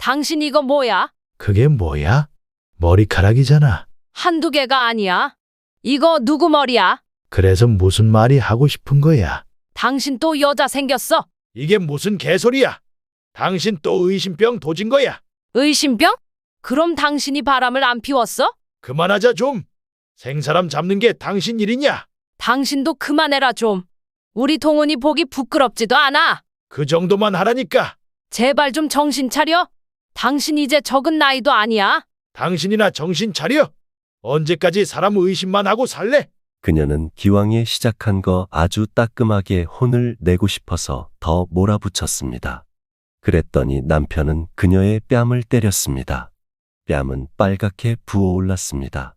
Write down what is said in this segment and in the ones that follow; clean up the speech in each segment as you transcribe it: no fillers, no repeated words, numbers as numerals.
당신 이거 뭐야? 그게 뭐야? 머리카락이잖아. 한두 개가 아니야. 이거 누구 머리야? 그래서 무슨 말이 하고 싶은 거야? 당신 또 여자 생겼어? 이게 무슨 개소리야? 당신 또 의심병 도진 거야? 의심병? 그럼 당신이 바람을 안 피웠어? 그만하자 좀. 생사람 잡는 게 당신 일이냐? 당신도 그만해라 좀. 우리 동훈이 보기 부끄럽지도 않아. 그 정도만 하라니까. 제발 좀 정신 차려. 당신 이제 적은 나이도 아니야. 당신이나 정신 차려. 언제까지 사람 의심만 하고 살래? 그녀는 기왕에 시작한 거 아주 따끔하게 혼을 내고 싶어서 더 몰아붙였습니다. 그랬더니 남편은 그녀의 뺨을 때렸습니다. 뺨은 빨갛게 부어올랐습니다.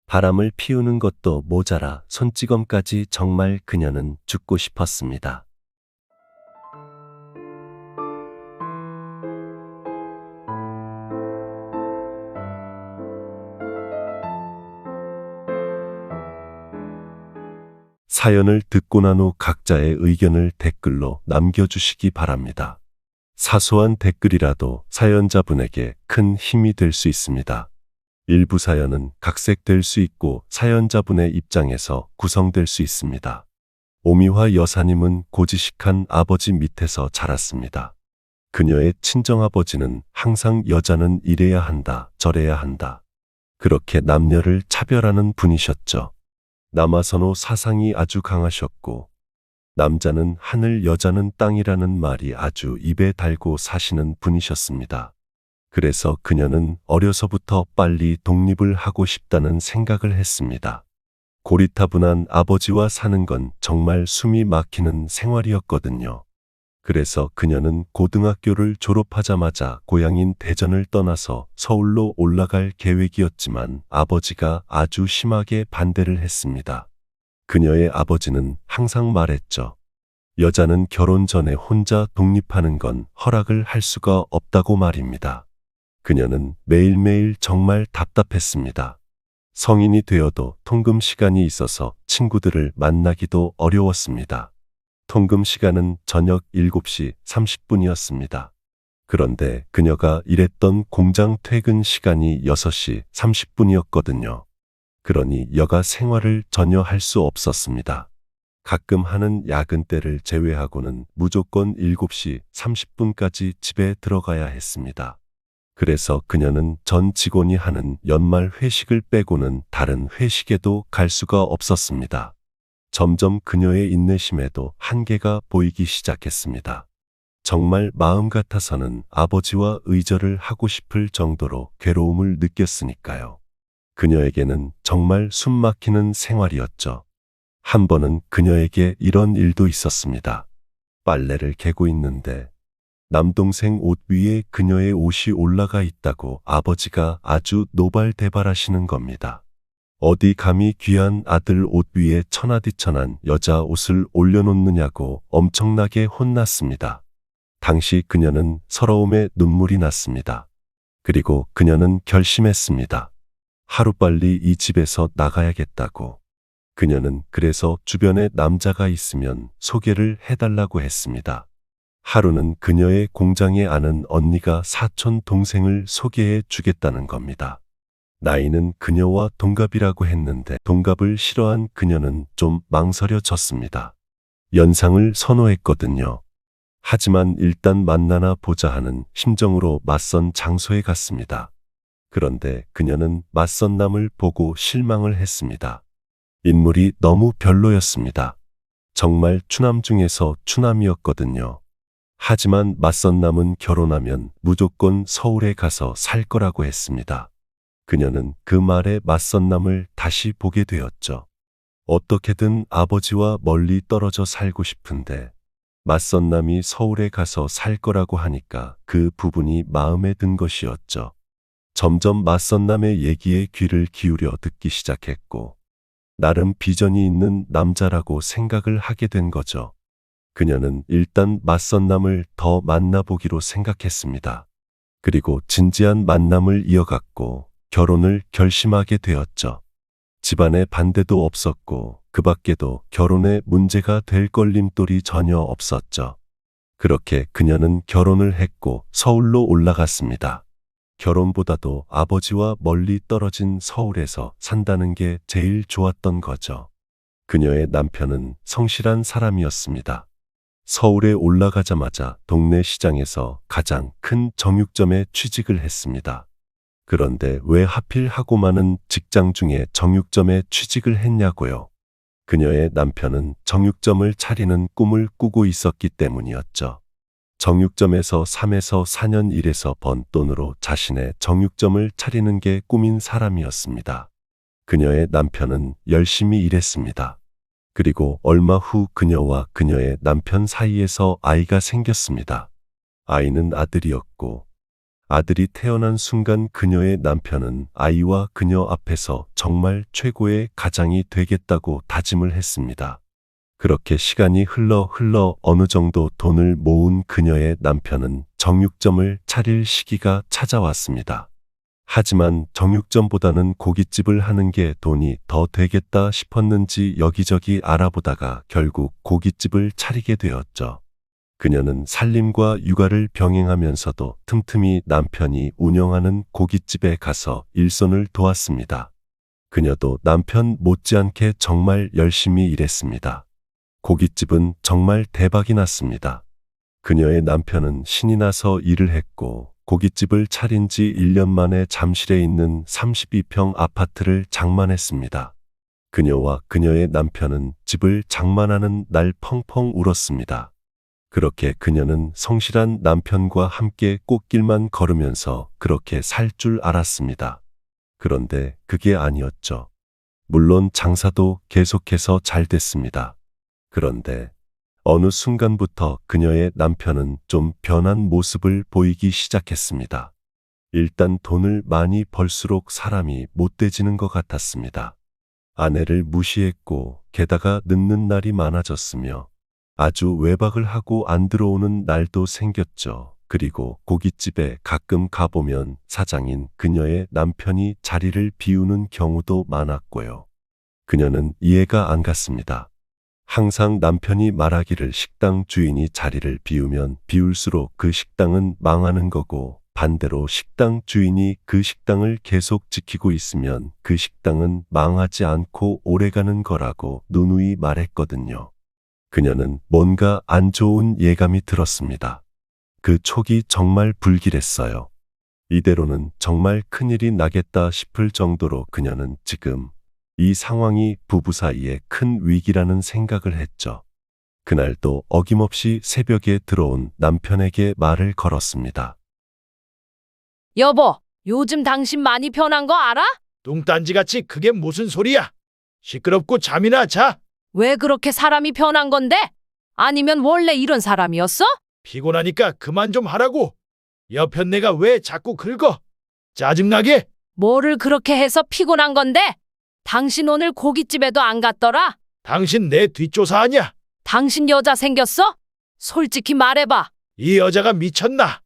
바람을 피우는 것도 모자라 손찌검까지 정말 그녀는 죽고 싶었습니다. 사연을 듣고 난 후 각자의 의견을 댓글로 남겨주시기 바랍니다. 사소한 댓글이라도 사연자분에게 큰 힘이 될 수 있습니다. 일부 사연은 각색될 수 있고 사연자분의 입장에서 구성될 수 있습니다. 오미화 여사님은 고지식한 아버지 밑에서 자랐습니다. 그녀의 친정아버지는 항상 여자는 이래야 한다, 저래야 한다. 그렇게 남녀를 차별하는 분이셨죠. 남아선호 사상이 아주 강하셨고 남자는 하늘 여자는 땅이라는 말이 아주 입에 달고 사시는 분이셨습니다. 그래서 그녀는 어려서부터 빨리 독립을 하고 싶다는 생각을 했습니다. 고리타분한 아버지와 사는 건 정말 숨이 막히는 생활이었거든요. 그래서 그녀는 고등학교를 졸업하자마자 고향인 대전을 떠나서 서울로 올라갈 계획이었지만 아버지가 아주 심하게 반대를 했습니다. 그녀의 아버지는 항상 말했죠. 여자는 결혼 전에 혼자 독립하는 건 허락을 할 수가 없다고 말입니다. 그녀는 매일매일 정말 답답했습니다. 성인이 되어도 통금 시간이 있어서 친구들을 만나기도 어려웠습니다. 통금 시간은 저녁 7시 30분이었습니다. 그런데 그녀가 일했던 공장 퇴근 시간이 6시 30분이었거든요. 그러니 여가 생활을 전혀 할 수 없었습니다. 가끔 하는 야근 때를 제외하고는 무조건 7시 30분까지 집에 들어가야 했습니다. 그래서 그녀는 전 직원이 하는 연말 회식을 빼고는 다른 회식에도 갈 수가 없었습니다. 점점 그녀의 인내심에도 한계가 보이기 시작했습니다. 정말 마음 같아서는 아버지와 의절을 하고 싶을 정도로 괴로움을 느꼈으니까요. 그녀에게는 정말 숨막히는 생활이었죠. 한 번은 그녀에게 이런 일도 있었습니다. 빨래를 개고 있는데 남동생 옷 위에 그녀의 옷이 올라가 있다고 아버지가 아주 노발대발하시는 겁니다. 어디 감히 귀한 아들 옷 위에 천하디천한 여자 옷을 올려놓느냐고 엄청나게 혼났습니다. 당시 그녀는 서러움에 눈물이 났습니다. 그리고 그녀는 결심했습니다. 하루빨리 이 집에서 나가야겠다고. 그녀는 그래서 주변에 남자가 있으면 소개를 해달라고 했습니다. 하루는 그녀의 공장에 아는 언니가 사촌 동생을 소개해 주겠다는 겁니다. 나이는 그녀와 동갑이라고 했는데 동갑을 싫어한 그녀는 좀 망설여졌습니다. 연상을 선호했거든요. 하지만 일단 만나나 보자 하는 심정으로 맞선 장소에 갔습니다. 그런데 그녀는 맞선 남을 보고 실망을 했습니다. 인물이 너무 별로였습니다. 정말 추남 중에서 추남이었거든요. 하지만 맞선 남은 결혼하면 무조건 서울에 가서 살 거라고 했습니다. 그녀는 그 말에 맞선 남을 다시 보게 되었죠. 어떻게든 아버지와 멀리 떨어져 살고 싶은데 맞선 남이 서울에 가서 살 거라고 하니까 그 부분이 마음에 든 것이었죠. 점점 맞선 남의 얘기에 귀를 기울여 듣기 시작했고 나름 비전이 있는 남자라고 생각을 하게 된 거죠. 그녀는 일단 맞선 남을 더 만나보기로 생각했습니다. 그리고 진지한 만남을 이어갔고 결혼을 결심하게 되었죠. 집안에 반대도 없었고 그 밖에도 결혼에 문제가 될 걸림돌이 전혀 없었죠. 그렇게 그녀는 결혼을 했고 서울로 올라갔습니다. 결혼보다도 아버지와 멀리 떨어진 서울에서 산다는 게 제일 좋았던 거죠. 그녀의 남편은 성실한 사람이었습니다. 서울에 올라가자마자 동네 시장에서 가장 큰 정육점에 취직을 했습니다. 그런데 왜 하필 하고 많은 직장 중에 정육점에 취직을 했냐고요? 그녀의 남편은 정육점을 차리는 꿈을 꾸고 있었기 때문이었죠. 정육점에서 3에서 4년 일해서 번 돈으로 자신의 정육점을 차리는 게 꿈인 사람이었습니다. 그녀의 남편은 열심히 일했습니다. 그리고 얼마 후 그녀와 그녀의 남편 사이에서 아이가 생겼습니다. 아이는 아들이었고 아들이 태어난 순간 그녀의 남편은 아이와 그녀 앞에서 정말 최고의 가장이 되겠다고 다짐을 했습니다. 그렇게 시간이 흘러 어느 정도 돈을 모은 그녀의 남편은 정육점을 차릴 시기가 찾아왔습니다. 하지만 정육점보다는 고깃집을 하는 게 돈이 더 되겠다 싶었는지 여기저기 알아보다가 결국 고깃집을 차리게 되었죠. 그녀는 살림과 육아를 병행하면서도 틈틈이 남편이 운영하는 고깃집에 가서 일손을 도왔습니다. 그녀도 남편 못지않게 정말 열심히 일했습니다. 고깃집은 정말 대박이 났습니다. 그녀의 남편은 신이 나서 일을 했고 고깃집을 차린 지 1년 만에 잠실에 있는 32평 아파트를 장만했습니다. 그녀와 그녀의 남편은 집을 장만하는 날 펑펑 울었습니다. 그렇게 그녀는 성실한 남편과 함께 꽃길만 걸으면서 그렇게 살 줄 알았습니다. 그런데 그게 아니었죠. 물론 장사도 계속해서 잘 됐습니다. 그런데 어느 순간부터 그녀의 남편은 좀 변한 모습을 보이기 시작했습니다. 일단 돈을 많이 벌수록 사람이 못돼지는 것 같았습니다. 아내를 무시했고 게다가 늦는 날이 많아졌으며 아주 외박을 하고 안 들어오는 날도 생겼죠. 그리고 고깃집에 가끔 가보면 사장인 그녀의 남편이 자리를 비우는 경우도 많았고요. 그녀는 이해가 안 갔습니다. 항상 남편이 말하기를 식당 주인이 자리를 비우면 비울수록 그 식당은 망하는 거고 반대로 식당 주인이 그 식당을 계속 지키고 있으면 그 식당은 망하지 않고 오래가는 거라고 누누이 말했거든요. 그녀는 뭔가 안 좋은 예감이 들었습니다. 그 촉이 정말 불길했어요. 이대로는 정말 큰일이 나겠다 싶을 정도로 그녀는 지금 이 상황이 부부 사이에 큰 위기라는 생각을 했죠. 그날도 어김없이 새벽에 들어온 남편에게 말을 걸었습니다. 여보, 요즘 당신 많이 변한 거 알아? 뚱딴지같이 그게 무슨 소리야? 시끄럽고 잠이나 자. 왜 그렇게 사람이 변한 건데? 아니면 원래 이런 사람이었어? 피곤하니까 그만 좀 하라고. 옆편 내가 왜 자꾸 긁어? 짜증나게. 뭐를 그렇게 해서 피곤한 건데? 당신 오늘 고깃집에도 안 갔더라? 당신 내 뒷조사하냐? 당신 여자 생겼어? 솔직히 말해봐. 이 여자가 미쳤나?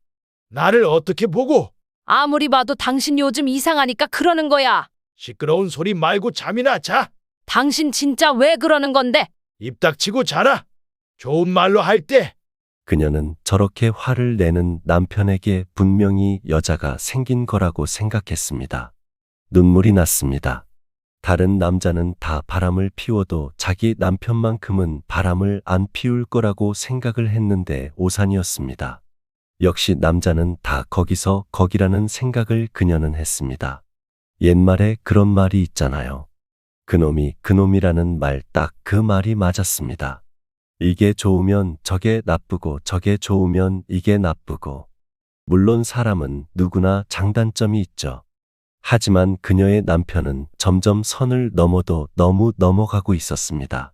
나를 어떻게 보고? 아무리 봐도 당신 요즘 이상하니까 그러는 거야. 시끄러운 소리 말고 잠이나 자. 당신 진짜 왜 그러는 건데? 입 닥치고 자라. 좋은 말로 할 때. 그녀는 저렇게 화를 내는 남편에게 분명히 여자가 생긴 거라고 생각했습니다. 눈물이 났습니다. 다른 남자는 다 바람을 피워도 자기 남편만큼은 바람을 안 피울 거라고 생각을 했는데 오산이었습니다. 역시 남자는 다 거기서 거기라는 생각을 그녀는 했습니다. 옛말에 그런 말이 있잖아요. 그놈이 그놈이라는 말 딱 그 말이 맞았습니다. 이게 좋으면 저게 나쁘고 저게 좋으면 이게 나쁘고. 물론 사람은 누구나 장단점이 있죠. 하지만 그녀의 남편은 점점 선을 넘어도 너무 넘어가고 있었습니다.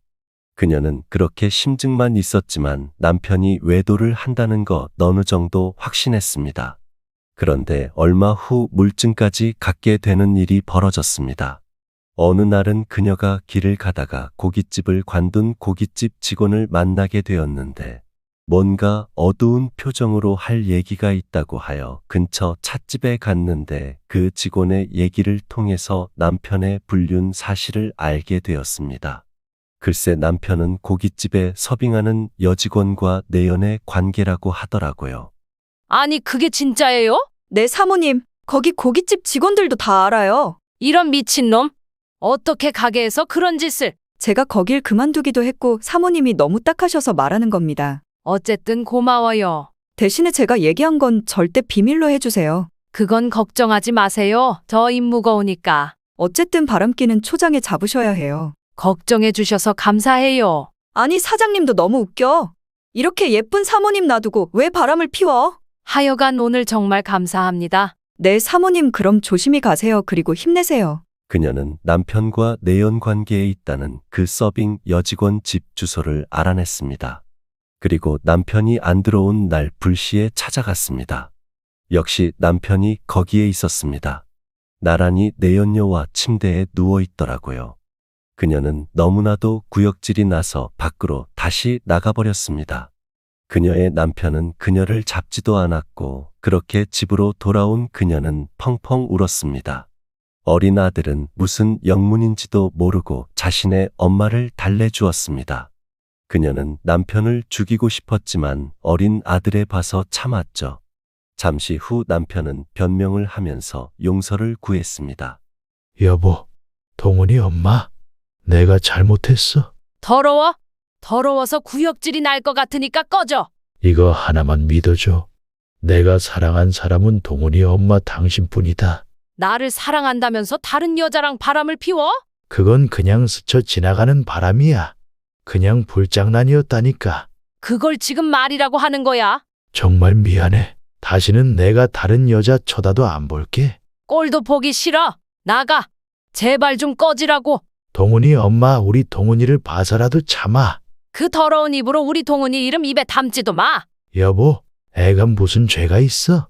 그녀는 그렇게 심증만 있었지만 남편이 외도를 한다는 거 어느 정도 확신했습니다. 그런데 얼마 후 물증까지 갖게 되는 일이 벌어졌습니다. 어느 날은 그녀가 길을 가다가 고깃집을 관둔 고깃집 직원을 만나게 되었는데 뭔가 어두운 표정으로 할 얘기가 있다고 하여 근처 찻집에 갔는데 그 직원의 얘기를 통해서 남편의 불륜 사실을 알게 되었습니다. 글쎄 남편은 고깃집에 서빙하는 여직원과 내연의 관계라고 하더라고요. 아니, 그게 진짜예요? 네, 사모님. 거기 고깃집 직원들도 다 알아요. 이런 미친놈. 어떻게 가게에서 그런 짓을. 제가 거길 그만두기도 했고 사모님이 너무 딱하셔서 말하는 겁니다. 어쨌든 고마워요. 대신에 제가 얘기한 건 절대 비밀로 해주세요. 그건 걱정하지 마세요. 저 입 무거우니까. 어쨌든 바람기는 초장에 잡으셔야 해요. 걱정해 주셔서 감사해요. 아니, 사장님도 너무 웃겨. 이렇게 예쁜 사모님 놔두고 왜 바람을 피워? 하여간 오늘 정말 감사합니다. 네, 사모님 그럼 조심히 가세요. 그리고 힘내세요. 그녀는 남편과 내연 관계에 있다는 그 서빙 여직원 집 주소를 알아냈습니다. 그리고 남편이 안 들어온 날 불시에 찾아갔습니다. 역시 남편이 거기에 있었습니다. 나란히 내연녀와 침대에 누워 있더라고요. 그녀는 너무나도 구역질이 나서 밖으로 다시 나가버렸습니다. 그녀의 남편은 그녀를 잡지도 않았고 그렇게 집으로 돌아온 그녀는 펑펑 울었습니다. 어린 아들은 무슨 영문인지도 모르고 자신의 엄마를 달래주었습니다. 그녀는 남편을 죽이고 싶었지만 어린 아들에 봐서 참았죠. 잠시 후 남편은 변명을 하면서 용서를 구했습니다. 여보, 동훈이 엄마, 내가 잘못했어. 더러워? 더러워서 구역질이 날 것 같으니까 꺼져. 이거 하나만 믿어줘. 내가 사랑한 사람은 동훈이 엄마 당신뿐이다. 나를 사랑한다면서 다른 여자랑 바람을 피워? 그건 그냥 스쳐 지나가는 바람이야. 그냥 불장난이었다니까. 그걸 지금 말이라고 하는 거야? 정말 미안해. 다시는 내가 다른 여자 쳐다도 안 볼게. 꼴도 보기 싫어. 나가. 제발 좀 꺼지라고. 동훈이 엄마, 우리 동훈이를 봐서라도 참아. 그 더러운 입으로 우리 동훈이 이름 입에 담지도 마. 여보, 애가 무슨 죄가 있어?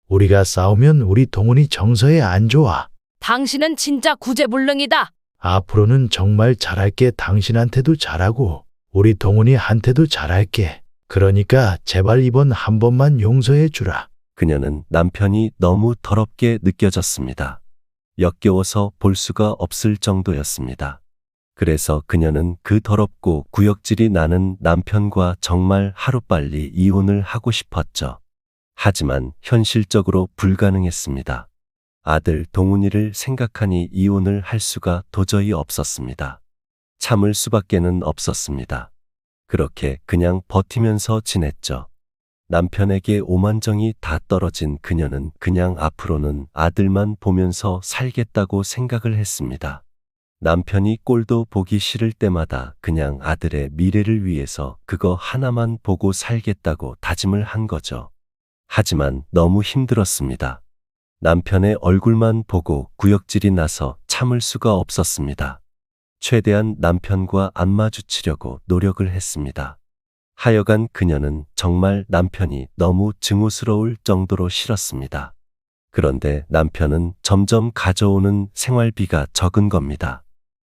우리가 싸우면 우리 동훈이 정서에 안 좋아. 당신은 진짜 구제불능이다. 앞으로는 정말 잘할게. 당신한테도 잘하고 우리 동훈이한테도 잘할게. 그러니까 제발 이번 한 번만 용서해 주라. 그녀는 남편이 너무 더럽게 느껴졌습니다. 역겨워서 볼 수가 없을 정도였습니다. 그래서 그녀는 그 더럽고 구역질이 나는 남편과 정말 하루빨리 이혼을 하고 싶었죠. 하지만 현실적으로 불가능했습니다. 아들 동훈이를 생각하니 이혼을 할 수가 도저히 없었습니다. 참을 수밖에는 없었습니다. 그렇게 그냥 버티면서 지냈죠. 남편에게 오만정이 다 떨어진 그녀는 그냥 앞으로는 아들만 보면서 살겠다고 생각을 했습니다. 남편이 꼴도 보기 싫을 때마다 그냥 아들의 미래를 위해서 그거 하나만 보고 살겠다고 다짐을 한 거죠. 하지만 너무 힘들었습니다. 남편의 얼굴만 보고 구역질이 나서 참을 수가 없었습니다. 최대한 남편과 안 마주치려고 노력을 했습니다. 하여간 그녀는 정말 남편이 너무 증오스러울 정도로 싫었습니다. 그런데 남편은 점점 가져오는 생활비가 적은 겁니다.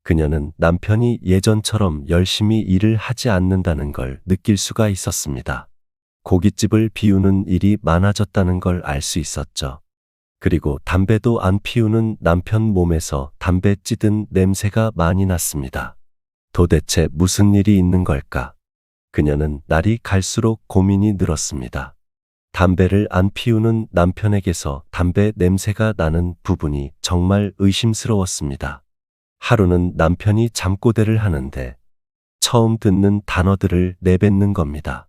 그녀는 남편이 예전처럼 열심히 일을 하지 않는다는 걸 느낄 수가 있었습니다. 고깃집을 비우는 일이 많아졌다는 걸 알 수 있었죠. 그리고 담배도 안 피우는 남편 몸에서 담배 찌든 냄새가 많이 났습니다. 도대체 무슨 일이 있는 걸까? 그녀는 날이 갈수록 고민이 늘었습니다. 담배를 안 피우는 남편에게서 담배 냄새가 나는 부분이 정말 의심스러웠습니다. 하루는 남편이 잠꼬대를 하는데 처음 듣는 단어들을 내뱉는 겁니다.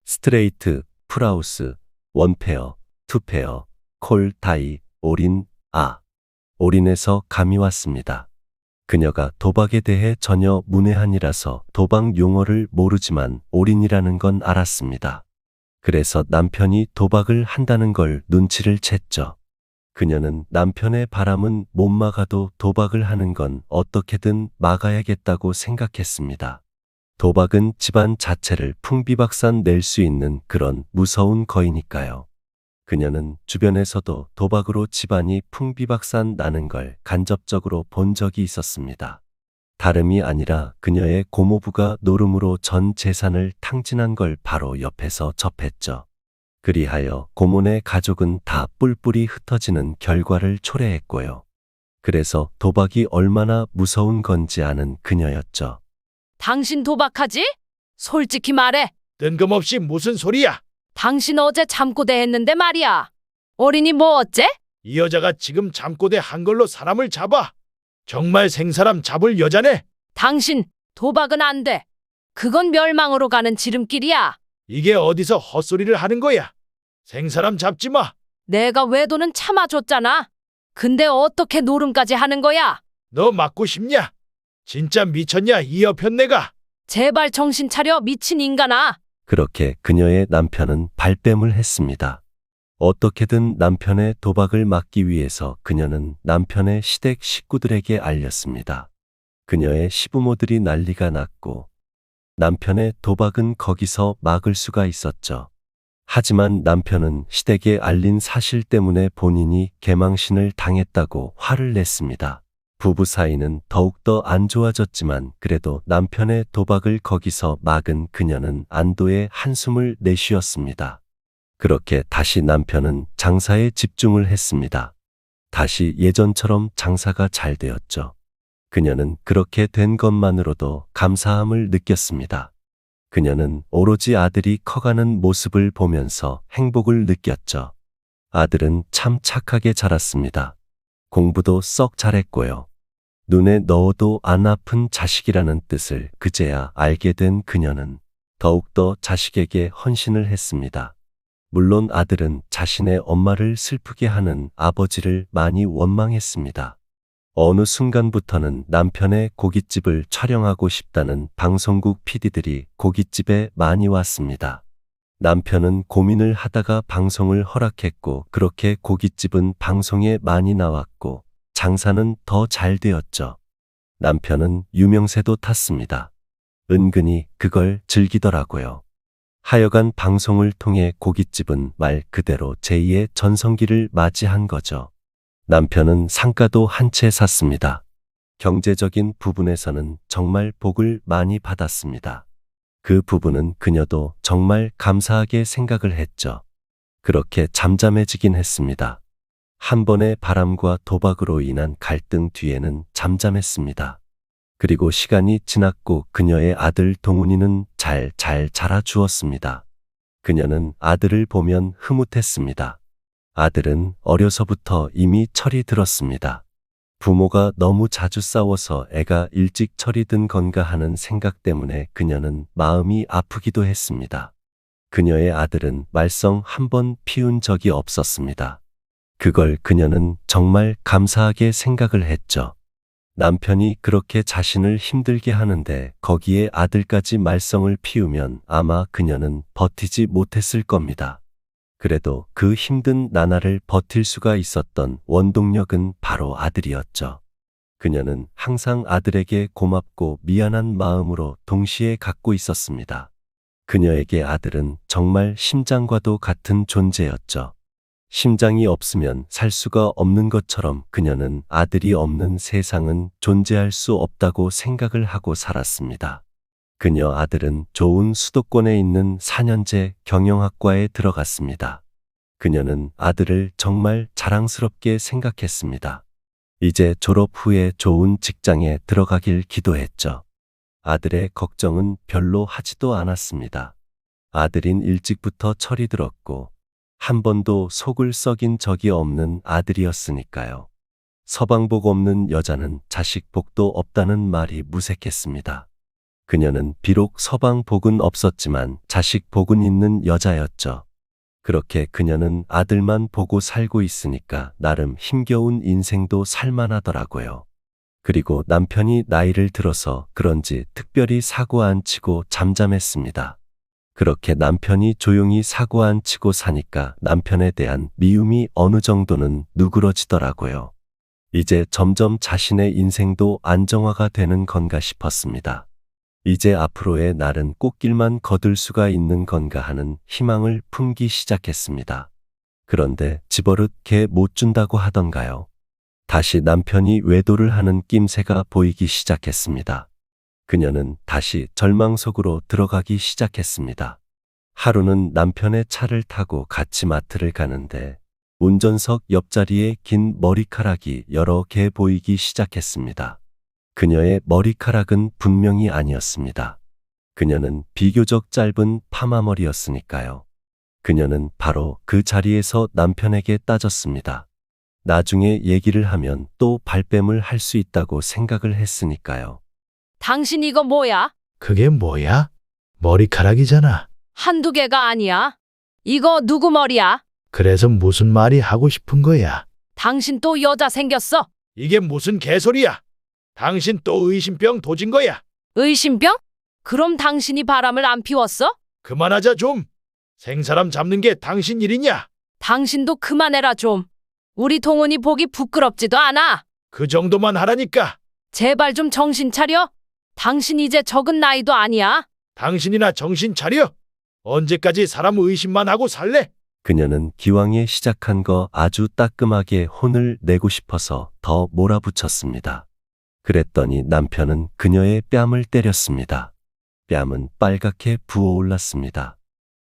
스트레이트, 풀하우스, 원페어, 투페어, 콜, 다이, 올인, 올인에서 감이 왔습니다. 그녀가 도박에 대해 전혀 문외한이라서 도박 용어를 모르지만 올인이라는 건 알았습니다. 그래서 남편이 도박을 한다는 걸 눈치를 챘죠. 그녀는 남편의 바람은 못 막아도 도박을 하는 건 어떻게든 막아야겠다고 생각했습니다. 도박은 집안 자체를 풍비박산 낼 수 있는 그런 무서운 거이니까요. 그녀는 주변에서도 도박으로 집안이 풍비박산 나는 걸 간접적으로 본 적이 있었습니다. 다름이 아니라 그녀의 고모부가 노름으로 전 재산을 탕진한 걸 바로 옆에서 접했죠. 그리하여 고모네 가족은 다 뿔뿔이 흩어지는 결과를 초래했고요. 그래서 도박이 얼마나 무서운 건지 아는 그녀였죠. 당신 도박하지? 솔직히 말해. 뜬금없이 무슨 소리야? 당신 어제 잠꼬대 했는데 말이야. 어린이 뭐 어째? 이 여자가 지금 잠꼬대 한 걸로 사람을 잡아. 정말 생사람 잡을 여자네. 당신 도박은 안 돼. 그건 멸망으로 가는 지름길이야. 이게 어디서 헛소리를 하는 거야? 생사람 잡지 마. 내가 외도는 참아줬잖아. 근데 어떻게 노름까지 하는 거야? 너 맞고 싶냐? 진짜 미쳤냐 이 여편네가? 제발 정신 차려 미친 인간아. 그렇게 그녀의 남편은 발뺌을 했습니다. 어떻게든 남편의 도박을 막기 위해서 그녀는 남편의 시댁 식구들에게 알렸습니다. 그녀의 시부모들이 난리가 났고 남편의 도박은 거기서 막을 수가 있었죠. 하지만 남편은 시댁에 알린 사실 때문에 본인이 개망신을 당했다고 화를 냈습니다. 부부 사이는 더욱더 안 좋아졌지만 그래도 남편의 도박을 거기서 막은 그녀는 안도의 한숨을 내쉬었습니다. 그렇게 다시 남편은 장사에 집중을 했습니다. 다시 예전처럼 장사가 잘 되었죠. 그녀는 그렇게 된 것만으로도 감사함을 느꼈습니다. 그녀는 오로지 아들이 커가는 모습을 보면서 행복을 느꼈죠. 아들은 참 착하게 자랐습니다. 공부도 썩 잘했고요. 눈에 넣어도 안 아픈 자식이라는 뜻을 그제야 알게 된 그녀는 더욱더 자식에게 헌신을 했습니다. 물론 아들은 자신의 엄마를 슬프게 하는 아버지를 많이 원망했습니다. 어느 순간부터는 남편의 고깃집을 촬영하고 싶다는 방송국 PD들이 고깃집에 많이 왔습니다. 남편은 고민을 하다가 방송을 허락했고 그렇게 고깃집은 방송에 많이 나왔고 장사는 더 잘 되었죠. 남편은 유명세도 탔습니다. 은근히 그걸 즐기더라고요. 하여간 방송을 통해 고깃집은 말 그대로 제2의 전성기를 맞이한 거죠. 남편은 상가도 한 채 샀습니다. 경제적인 부분에서는 정말 복을 많이 받았습니다. 그 부분은 그녀도 정말 감사하게 생각을 했죠. 그렇게 잠잠해지긴 했습니다. 한 번의 바람과 도박으로 인한 갈등 뒤에는 잠잠했습니다. 그리고 시간이 지났고 그녀의 아들 동훈이는 잘 자라주었습니다. 그녀는 아들을 보면 흐뭇했습니다. 아들은 어려서부터 이미 철이 들었습니다. 부모가 너무 자주 싸워서 애가 일찍 철이 든 건가 하는 생각 때문에 그녀는 마음이 아프기도 했습니다. 그녀의 아들은 말썽 한 번 피운 적이 없었습니다. 그걸 그녀는 정말 감사하게 생각을 했죠. 남편이 그렇게 자신을 힘들게 하는데 거기에 아들까지 말썽을 피우면 아마 그녀는 버티지 못했을 겁니다. 그래도 그 힘든 나날을 버틸 수가 있었던 원동력은 바로 아들이었죠. 그녀는 항상 아들에게 고맙고 미안한 마음으로 동시에 갖고 있었습니다. 그녀에게 아들은 정말 심장과도 같은 존재였죠. 심장이 없으면 살 수가 없는 것처럼 그녀는 아들이 없는 세상은 존재할 수 없다고 생각을 하고 살았습니다. 그녀 아들은 좋은 수도권에 있는 4년제 경영학과에 들어갔습니다. 그녀는 아들을 정말 자랑스럽게 생각했습니다. 이제 졸업 후에 좋은 직장에 들어가길 기도했죠. 아들의 걱정은 별로 하지도 않았습니다. 아들인 일찍부터 철이 들었고 한 번도 속을 썩인 적이 없는 아들이었으니까요. 서방복 없는 여자는 자식복도 없다는 말이 무색했습니다. 그녀는 비록 서방복은 없었지만 자식복은 있는 여자였죠. 그렇게 그녀는 아들만 보고 살고 있으니까 나름 힘겨운 인생도 살만하더라고요. 그리고 남편이 나이를 들어서 그런지 특별히 사고 안 치고 잠잠했습니다. 그렇게 남편이 조용히 사고 안 치고 사니까 남편에 대한 미움이 어느 정도는 누그러지더라고요. 이제 점점 자신의 인생도 안정화가 되는 건가 싶었습니다. 이제 앞으로의 날은 꽃길만 거둘 수가 있는 건가 하는 희망을 품기 시작했습니다. 그런데 집어릇 개 못 준다고 하던가요? 다시 남편이 외도를 하는 낌새가 보이기 시작했습니다. 그녀는 다시 절망 속으로 들어가기 시작했습니다. 하루는 남편의 차를 타고 같이 마트를 가는데 운전석 옆자리에 긴 머리카락이 여러 개 보이기 시작했습니다. 그녀의 머리카락은 분명히 아니었습니다. 그녀는 비교적 짧은 파마머리였으니까요. 그녀는 바로 그 자리에서 남편에게 따졌습니다. 나중에 얘기를 하면 또 발뺌을 할 수 있다고 생각을 했으니까요. 당신 이거 뭐야? 그게 뭐야? 머리카락이잖아. 한두 개가 아니야. 이거 누구 머리야? 그래서 무슨 말이 하고 싶은 거야? 당신 또 여자 생겼어? 이게 무슨 개소리야? 당신 또 의심병 도진 거야? 의심병? 그럼 당신이 바람을 안 피웠어? 그만하자 좀. 생사람 잡는 게 당신 일이냐? 당신도 그만해라 좀. 우리 동훈이 보기 부끄럽지도 않아. 그 정도만 하라니까. 제발 좀 정신 차려. 당신 이제 적은 나이도 아니야. 당신이나 정신 차려. 언제까지 사람 의심만 하고 살래? 그녀는 기왕에 시작한 거 아주 따끔하게 혼을 내고 싶어서 더 몰아붙였습니다. 그랬더니 남편은 그녀의 뺨을 때렸습니다. 뺨은 빨갛게 부어올랐습니다.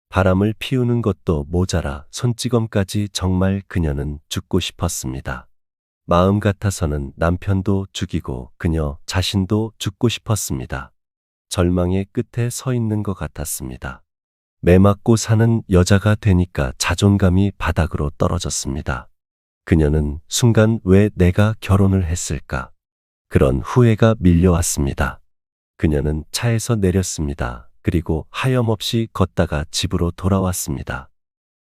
바람을 피우는 것도 모자라 손찌검까지 정말 그녀는 죽고 싶었습니다. 마음 같아서는 남편도 죽이고 그녀 자신도 죽고 싶었습니다. 절망의 끝에 서 있는 것 같았습니다. 매 맞고 사는 여자가 되니까 자존감이 바닥으로 떨어졌습니다. 그녀는 순간 왜 내가 결혼을 했을까? 그런 후회가 밀려왔습니다. 그녀는 차에서 내렸습니다. 그리고 하염없이 걷다가 집으로 돌아왔습니다.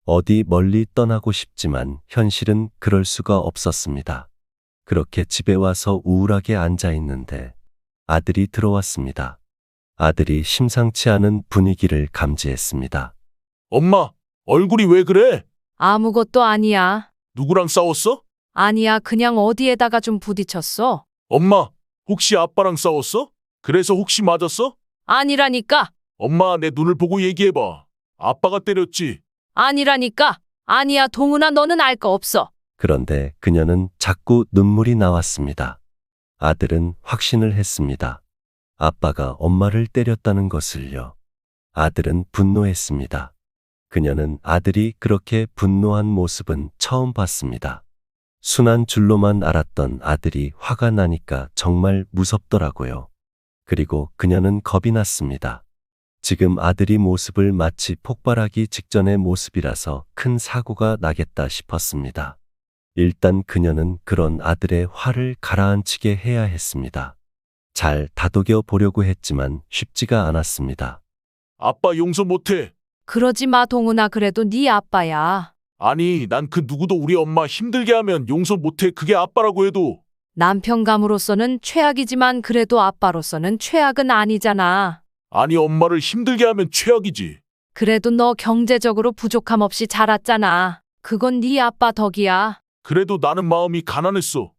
어디 멀리 떠나고 싶지만 현실은 그럴 수가 없었습니다. 그렇게 집에 와서 우울하게 앉아 있는데 아들이 들어왔습니다. 아들이 심상치 않은 분위기를 감지했습니다. 엄마, 얼굴이 왜 그래? 아무것도 아니야. 누구랑 싸웠어? 아니야, 그냥 어디에다가 좀 부딪혔어. 엄마, 혹시 아빠랑 싸웠어? 그래서 혹시 맞았어? 아니라니까. 엄마, 내 눈을 보고 얘기해봐. 아빠가 때렸지? 아니라니까. 아니야, 동훈아, 너는 알 거 없어. 그런데 그녀는 자꾸 눈물이 나왔습니다. 아들은 확신을 했습니다. 아빠가 엄마를 때렸다는 것을요. 아들은 분노했습니다. 그녀는 아들이 그렇게 분노한 모습은 처음 봤습니다. 순한 줄로만 알았던 아들이 화가 나니까 정말 무섭더라고요. 그리고 그녀는 겁이 났습니다. 지금 아들이 모습을 마치 폭발하기 직전의 모습이라서 큰 사고가 나겠다 싶었습니다. 일단 그녀는 그런 아들의 화를 가라앉히게 해야 했습니다. 잘 다독여 보려고 했지만 쉽지가 않았습니다. 아빠 용서 못해. 그러지 마, 동훈아. 그래도 네 아빠야. 아니, 난 그 누구도 우리 엄마 힘들게 하면 용서 못해. 그게 아빠라고 해도. 남편감으로서는 최악이지만 그래도 아빠로서는 최악은 아니잖아. 아니, 엄마를 힘들게 하면 최악이지. 그래도 너 경제적으로 부족함 없이 자랐잖아. 그건 네 아빠 덕이야. 그래도 나는 마음이 가난했어.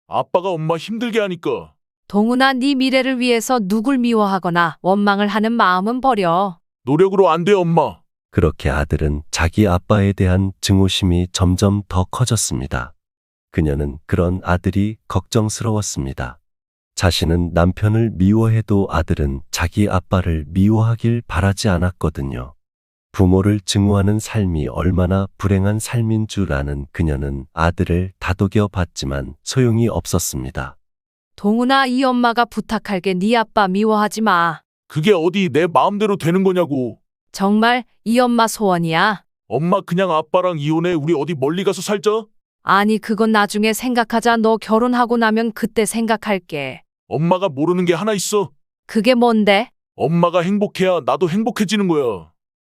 아빠가 엄마 힘들게 하니까. 동훈아, 네 미래를 위해서 누굴 미워하거나 원망을 하는 마음은 버려. 노력으로 안 돼, 엄마. 그렇게 아들은 자기 아빠에 대한 증오심이 점점 더 커졌습니다. 그녀는 그런 아들이 걱정스러웠습니다. 자신은 남편을 미워해도 아들은 자기 아빠를 미워하길 바라지 않았거든요. 부모를 증오하는 삶이 얼마나 불행한 삶인 줄 아는 그녀는 아들을 다독여 봤지만 소용이 없었습니다. 동훈아, 이 엄마가 부탁할게. 네 아빠 미워하지 마. 그게 어디 내 마음대로 되는 거냐고. 정말 이 엄마 소원이야. 엄마, 그냥 아빠랑 이혼해. 우리 어디 멀리 가서 살자. 아니, 그건 나중에 생각하자. 너 결혼하고 나면 그때 생각할게. 엄마가 모르는 게 하나 있어. 그게 뭔데? 엄마가 행복해야 나도 행복해지는 거야.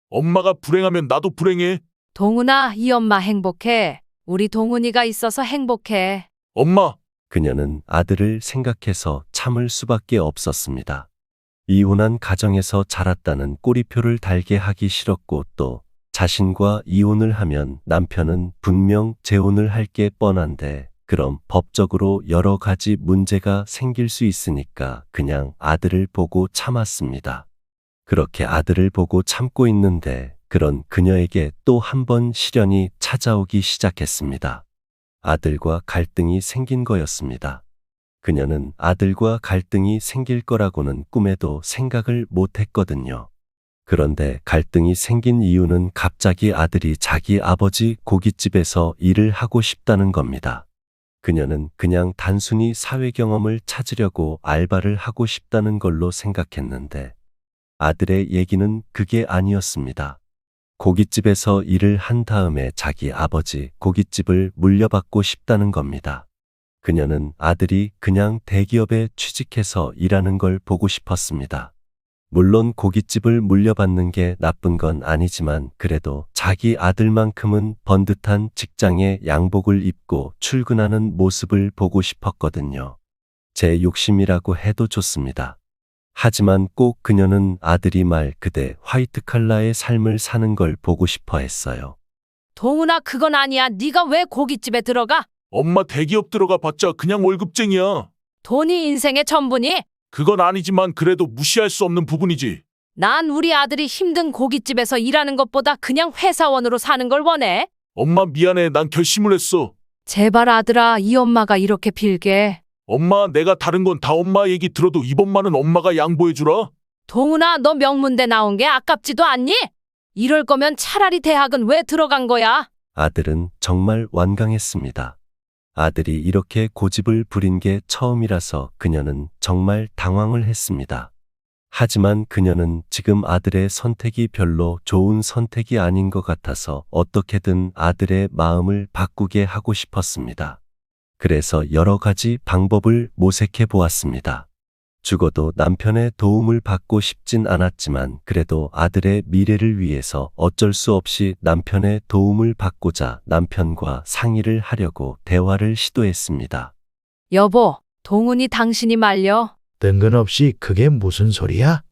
엄마가 불행하면 나도 불행해. 동훈아, 이 엄마 행복해. 우리 동훈이가 있어서 행복해. 엄마, 그녀는 아들을 생각해서 참을 수밖에 없었습니다. 이혼한 가정에서 자랐다는 꼬리표를 달게 하기 싫었고 또 자신과 이혼을 하면 남편은 분명 재혼을 할 게 뻔한데 그럼 법적으로 여러 가지 문제가 생길 수 있으니까 그냥 아들을 보고 참았습니다. 그렇게 아들을 보고 참고 있는데 그런 그녀에게 또 한 번 시련이 찾아오기 시작했습니다. 아들과 갈등이 생긴 거였습니다. 그녀는 아들과 갈등이 생길 거라고는 꿈에도 생각을 못 했거든요. 그런데 갈등이 생긴 이유는 갑자기 아들이 자기 아버지 고깃집에서 일을 하고 싶다는 겁니다. 그녀는 그냥 단순히 사회 경험을 찾으려고 알바를 하고 싶다는 걸로 생각했는데 아들의 얘기는 그게 아니었습니다. 고깃집에서 일을 한 다음에 자기 아버지 고깃집을 물려받고 싶다는 겁니다. 그녀는 아들이 그냥 대기업에 취직해서 일하는 걸 보고 싶었습니다. 물론 고깃집을 물려받는 게 나쁜 건 아니지만 그래도 자기 아들만큼은 번듯한 직장에 양복을 입고 출근하는 모습을 보고 싶었거든요. 제 욕심이라고 해도 좋습니다. 하지만 꼭 그녀는 아들이 말 그대 화이트 칼라의 삶을 사는 걸 보고 싶어 했어요. 동훈아, 그건 아니야. 네가 왜 고깃집에 들어가? 엄마 대기업 들어가 봤자 그냥 월급쟁이야. 돈이 인생의 전부니? 그건 아니지만 그래도 무시할 수 없는 부분이지. 난 우리 아들이 힘든 고깃집에서 일하는 것보다 그냥 회사원으로 사는 걸 원해. 엄마 미안해. 난 결심을 했어. 제발 아들아, 이 엄마가 이렇게 빌게. 엄마, 내가 다른 건 다 엄마 얘기 들어도 이번만은 엄마가 양보해주라. 동훈아, 너 명문대 나온 게 아깝지도 않니? 이럴 거면 차라리 대학은 왜 들어간 거야? 아들은 정말 완강했습니다. 아들이 이렇게 고집을 부린 게 처음이라서 그녀는 정말 당황을 했습니다. 하지만 그녀는 지금 아들의 선택이 별로 좋은 선택이 아닌 것 같아서 어떻게든 아들의 마음을 바꾸게 하고 싶었습니다. 그래서 여러 가지 방법을 모색해 보았습니다. 죽어도 남편의 도움을 받고 싶진 않았지만 그래도 아들의 미래를 위해서 어쩔 수 없이 남편의 도움을 받고자 남편과 상의를 하려고 대화를 시도했습니다. 여보, 동훈이 당신이 말려. 뜬금없이 그게 무슨 소리야?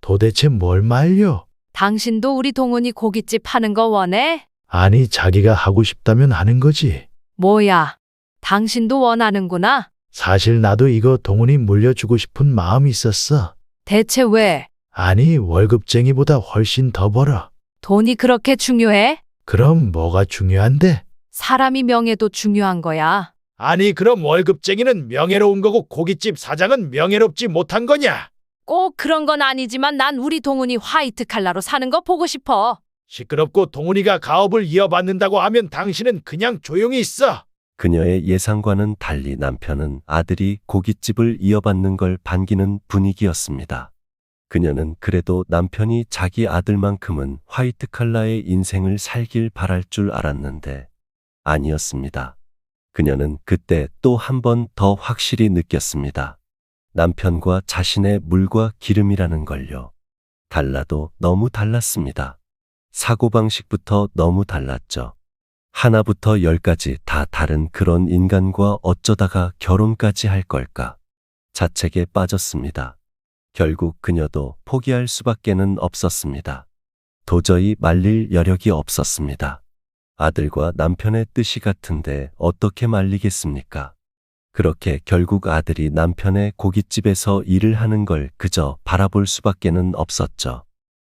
도대체 뭘 말려? 당신도 우리 동훈이 고깃집 하는 거 원해? 아니, 자기가 하고 싶다면 하는 거지. 뭐야, 당신도 원하는구나. 사실 나도 이거 동훈이 물려주고 싶은 마음이 있었어. 대체 왜? 아니, 월급쟁이보다 훨씬 더 벌어. 돈이 그렇게 중요해? 그럼 뭐가 중요한데? 사람이 명예도 중요한 거야. 아니, 그럼 월급쟁이는 명예로운 거고 고깃집 사장은 명예롭지 못한 거냐? 꼭 그런 건 아니지만 난 우리 동훈이 화이트 칼라로 사는 거 보고 싶어. 시끄럽고 동훈이가 가업을 이어받는다고 하면 당신은 그냥 조용히 있어. 그녀의 예상과는 달리 남편은 아들이 고깃집을 이어받는 걸 반기는 분위기였습니다. 그녀는 그래도 남편이 자기 아들만큼은 화이트 칼라의 인생을 살길 바랄 줄 알았는데 아니었습니다. 그녀는 그때 또 한 번 더 확실히 느꼈습니다. 남편과 자신의 물과 기름이라는 걸요. 달라도 너무 달랐습니다. 사고방식부터 너무 달랐죠. 하나부터 10까지 다 다른 그런 인간과 어쩌다가 결혼까지 할 걸까? 자책에 빠졌습니다. 결국 그녀도 포기할 수밖에는 없었습니다. 도저히 말릴 여력이 없었습니다. 아들과 남편의 뜻이 같은데 어떻게 말리겠습니까? 그렇게 결국 아들이 남편의 고깃집에서 일을 하는 걸 그저 바라볼 수밖에는 없었죠.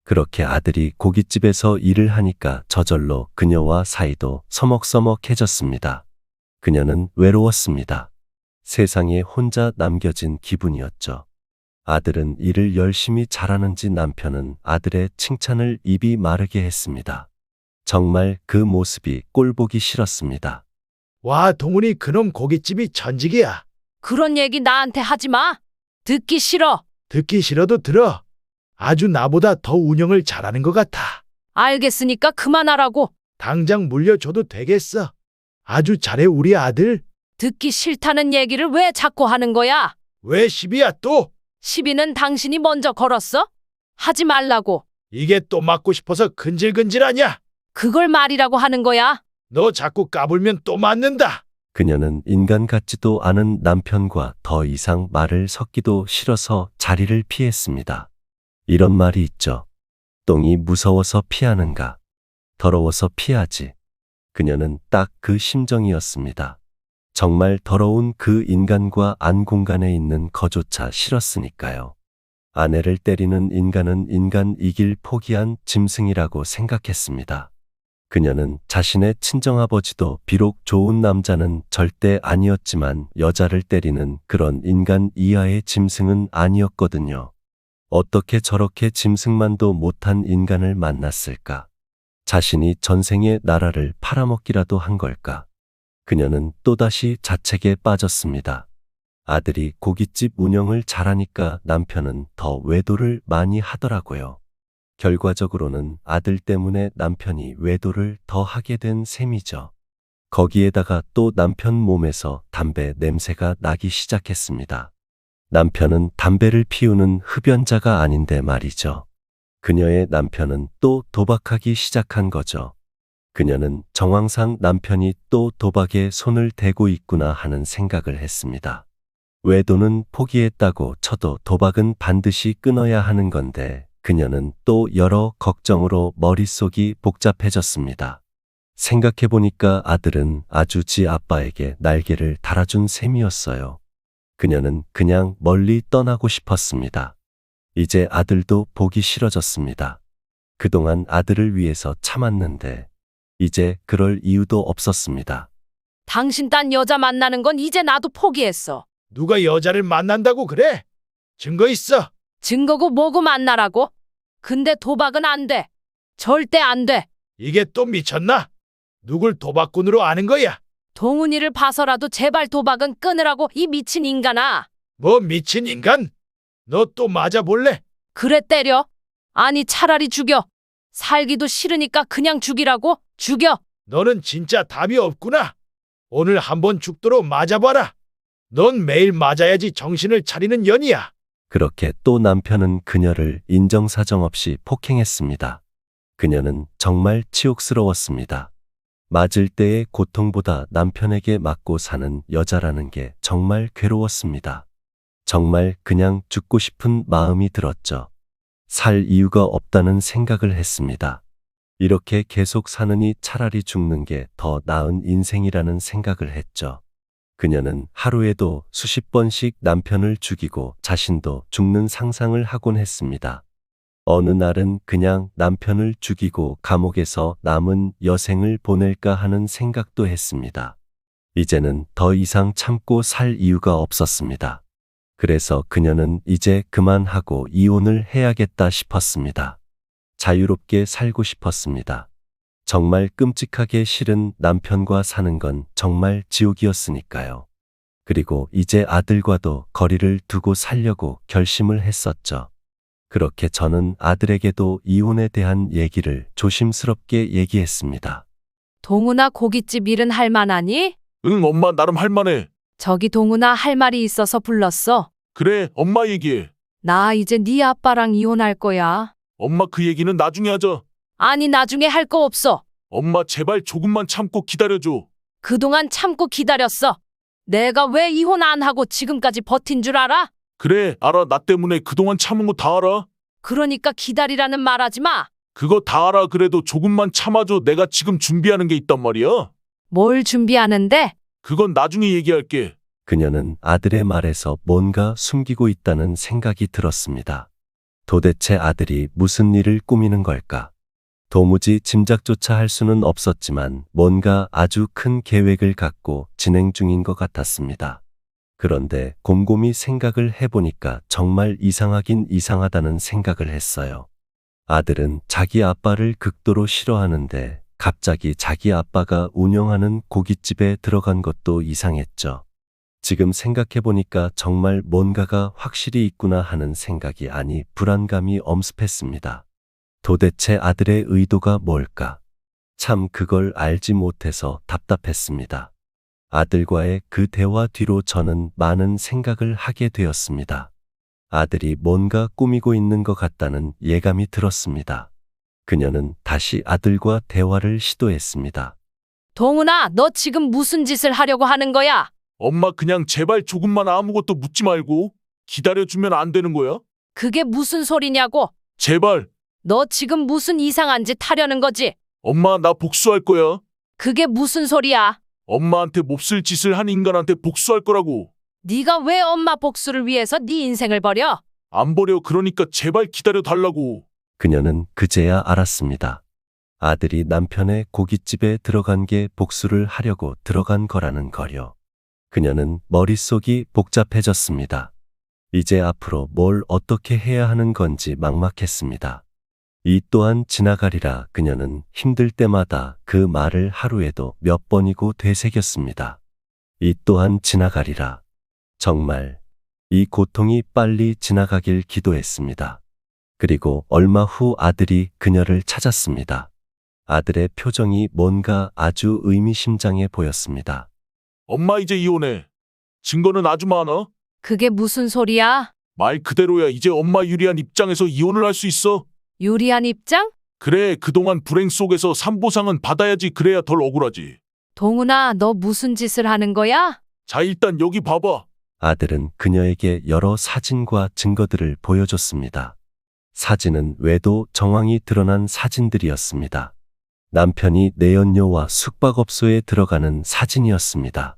그렇게 아들이 고깃집에서 일을 하니까 저절로 그녀와 사이도 서먹서먹해졌습니다. 그녀는 외로웠습니다. 세상에 혼자 남겨진 기분이었죠. 아들은 일을 열심히 잘하는지 남편은 아들의 칭찬을 입이 마르게 했습니다. 정말 그 모습이 꼴보기 싫었습니다. 와, 동훈이 그놈 고깃집이 천직이야. 그런 얘기 나한테 하지 마. 듣기 싫어. 듣기 싫어도 들어. 아주 나보다 더 운영을 잘하는 것 같아. 알겠으니까 그만하라고. 당장 물려줘도 되겠어. 아주 잘해 우리 아들. 듣기 싫다는 얘기를 왜 자꾸 하는 거야? 왜 시비야 또? 시비는 당신이 먼저 걸었어? 하지 말라고. 이게 또 맞고 싶어서 근질근질하냐? 그걸 말이라고 하는 거야? 너 자꾸 까불면 또 맞는다. 그녀는 인간 같지도 않은 남편과 더 이상 말을 섞기도 싫어서 자리를 피했습니다. 이런 말이 있죠. 똥이 무서워서 피하는가? 더러워서 피하지. 그녀는 딱 그 심정이었습니다. 정말 더러운 그 인간과 안 공간에 있는 거조차 싫었으니까요. 아내를 때리는 인간은 인간이길 포기한 짐승이라고 생각했습니다. 그녀는 자신의 친정아버지도 비록 좋은 남자는 절대 아니었지만 여자를 때리는 그런 인간 이하의 짐승은 아니었거든요. 어떻게 저렇게 짐승만도 못한 인간을 만났을까? 자신이 전생에 나라를 팔아먹기라도 한 걸까? 그녀는 또다시 자책에 빠졌습니다. 아들이 고깃집 운영을 잘하니까 남편은 더 외도를 많이 하더라고요. 결과적으로는 아들 때문에 남편이 외도를 더 하게 된 셈이죠. 거기에다가 또 남편 몸에서 담배 냄새가 나기 시작했습니다. 남편은 담배를 피우는 흡연자가 아닌데 말이죠. 그녀의 남편은 또 도박하기 시작한 거죠. 그녀는 정황상 남편이 또 도박에 손을 대고 있구나 하는 생각을 했습니다. 외도는 포기했다고 쳐도 도박은 반드시 끊어야 하는 건데 그녀는 또 여러 걱정으로 머릿속이 복잡해졌습니다. 생각해보니까 아들은 아주 지 아빠에게 날개를 달아준 셈이었어요. 그녀는 그냥 멀리 떠나고 싶었습니다. 이제 아들도 보기 싫어졌습니다. 그동안 아들을 위해서 참았는데 이제 그럴 이유도 없었습니다. 당신 딴 여자 만나는 건 이제 나도 포기했어. 누가 여자를 만난다고 그래? 증거 있어. 증거고 뭐고 만나라고? 근데 도박은 안 돼. 절대 안 돼. 이게 또 미쳤나? 누굴 도박꾼으로 아는 거야? 동훈이를 봐서라도 제발 도박은 끊으라고 이 미친 인간아. 뭐 미친 인간? 너 또 맞아볼래? 그래 때려. 아니 차라리 죽여. 살기도 싫으니까 그냥 죽이라고? 죽여. 너는 진짜 답이 없구나. 오늘 한번 죽도록 맞아봐라. 넌 매일 맞아야지 정신을 차리는 년이야. 그렇게 또 남편은 그녀를 인정사정 없이 폭행했습니다. 그녀는 정말 치욕스러웠습니다. 맞을 때의 고통보다 남편에게 맞고 사는 여자라는 게 정말 괴로웠습니다. 정말 그냥 죽고 싶은 마음이 들었죠. 살 이유가 없다는 생각을 했습니다. 이렇게 계속 사느니 차라리 죽는 게 더 나은 인생이라는 생각을 했죠. 그녀는 하루에도 수십 번씩 남편을 죽이고 자신도 죽는 상상을 하곤 했습니다. 어느 날은 그냥 남편을 죽이고 감옥에서 남은 여생을 보낼까 하는 생각도 했습니다. 이제는 더 이상 참고 살 이유가 없었습니다. 그래서 그녀는 이제 그만하고 이혼을 해야겠다 싶었습니다. 자유롭게 살고 싶었습니다. 정말 끔찍하게 싫은 남편과 사는 건 정말 지옥이었으니까요. 그리고 이제 아들과도 거리를 두고 살려고 결심을 했었죠. 그렇게 저는 아들에게도 이혼에 대한 얘기를 조심스럽게 얘기했습니다. 동훈아 고깃집 일은 할 만하니? 응, 엄마 나름 할만해. 저기 동훈아 할 말이 있어서 불렀어. 그래, 엄마 얘기해. 나 이제 네 아빠랑 이혼할 거야. 엄마 그 얘기는 나중에 하자. 아니 나중에 할 거 없어. 엄마 제발 조금만 참고 기다려줘. 그동안 참고 기다렸어. 내가 왜 이혼 안 하고 지금까지 버틴 줄 알아? 그래, 알아. 나 때문에 그동안 참은 거 다 알아. 그러니까 기다리라는 말 하지 마. 그거 다 알아. 그래도 조금만 참아줘. 내가 지금 준비하는 게 있단 말이야. 뭘 준비하는데? 그건 나중에 얘기할게. 그녀는 아들의 말에서 뭔가 숨기고 있다는 생각이 들었습니다. 도대체 아들이 무슨 일을 꾸미는 걸까? 도무지 짐작조차 할 수는 없었지만 뭔가 아주 큰 계획을 갖고 진행 중인 것 같았습니다. 그런데 곰곰이 생각을 해보니까 정말 이상하긴 이상하다는 생각을 했어요. 아들은 자기 아빠를 극도로 싫어하는데 갑자기 자기 아빠가 운영하는 고깃집에 들어간 것도 이상했죠. 지금 생각해보니까 정말 뭔가가 확실히 있구나 하는 생각이 아니 불안감이 엄습했습니다. 도대체 아들의 의도가 뭘까? 참 그걸 알지 못해서 답답했습니다. 아들과의 그 대화 뒤로 저는 많은 생각을 하게 되었습니다. 아들이 뭔가 꾸미고 있는 것 같다는 예감이 들었습니다. 그녀는 다시 아들과 대화를 시도했습니다. 동훈아, 너 지금 무슨 짓을 하려고 하는 거야? 엄마 그냥 제발 조금만 아무것도 묻지 말고 기다려주면 안 되는 거야? 그게 무슨 소리냐고? 제발. 너 지금 무슨 이상한 짓 하려는 거지? 엄마 나 복수할 거야. 그게 무슨 소리야? 엄마한테 몹쓸 짓을 한 인간한테 복수할 거라고. 네가 왜 엄마 복수를 위해서 네 인생을 버려? 안 버려. 그러니까 제발 기다려 달라고. 그녀는 그제야 알았습니다. 아들이 남편의 고깃집에 들어간 게 복수를 하려고 들어간 거라는 거요. 그녀는 머릿속이 복잡해졌습니다. 이제 앞으로 뭘 어떻게 해야 하는 건지 막막했습니다. 이 또한 지나가리라 그녀는 힘들 때마다 그 말을 하루에도 몇 번이고 되새겼습니다. 이 또한 지나가리라. 정말 이 고통이 빨리 지나가길 기도했습니다. 그리고 얼마 후 아들이 그녀를 찾았습니다. 아들의 표정이 뭔가 아주 의미심장해 보였습니다. 엄마 이제 이혼해. 증거는 아주 많아. 그게 무슨 소리야? 말 그대로야. 이제 엄마 유리한 입장에서 이혼을 할 수 있어. 유리한 입장? 그래, 그동안 불행 속에서 산보상은 받아야지. 그래야 덜 억울하지. 동훈아, 너 무슨 짓을 하는 거야? 자, 일단 여기 봐봐. 아들은 그녀에게 여러 사진과 증거들을 보여줬습니다. 사진은 외도 정황이 드러난 사진들이었습니다. 남편이 내연녀와 숙박업소에 들어가는 사진이었습니다.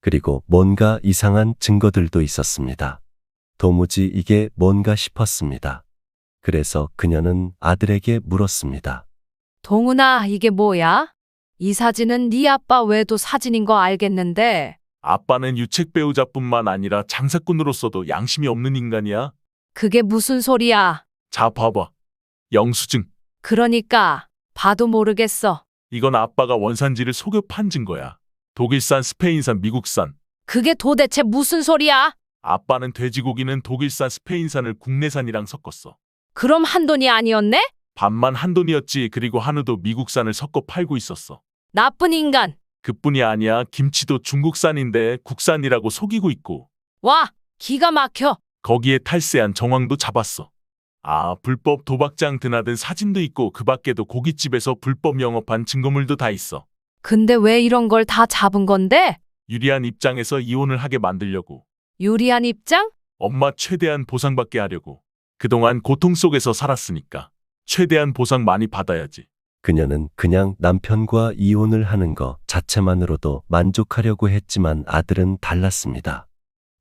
그리고 뭔가 이상한 증거들도 있었습니다. 도무지 이게 뭔가 싶었습니다. 그래서 그녀는 아들에게 물었습니다. 동훈아, 이게 뭐야? 이 사진은 네 아빠 외도 사진인 거 알겠는데 아빠는 유책 배우자뿐만 아니라 장사꾼으로서도 양심이 없는 인간이야. 그게 무슨 소리야? 자, 봐봐. 영수증. 그러니까 봐도 모르겠어. 이건 아빠가 원산지를 속여 판 증거야. 독일산, 스페인산, 미국산. 그게 도대체 무슨 소리야? 아빠는 돼지고기는 독일산, 스페인산을 국내산이랑 섞었어. 그럼 한돈이 아니었네? 반만 한돈이었지. 그리고 한우도 미국산을 섞어 팔고 있었어. 나쁜 인간. 그뿐이 아니야. 김치도 중국산인데 국산이라고 속이고 있고. 와, 기가 막혀. 거기에 탈세한 정황도 잡았어. 아, 불법 도박장 드나든 사진도 있고 그 밖에도 고깃집에서 불법 영업한 증거물도 다 있어. 근데 왜 이런 걸 다 잡은 건데? 유리한 입장에서 이혼을 하게 만들려고. 유리한 입장? 엄마 최대한 보상받게 하려고. 그동안 고통 속에서 살았으니까 최대한 보상 많이 받아야지. 그녀는 그냥 남편과 이혼을 하는 것 자체만으로도 만족하려고 했지만 아들은 달랐습니다.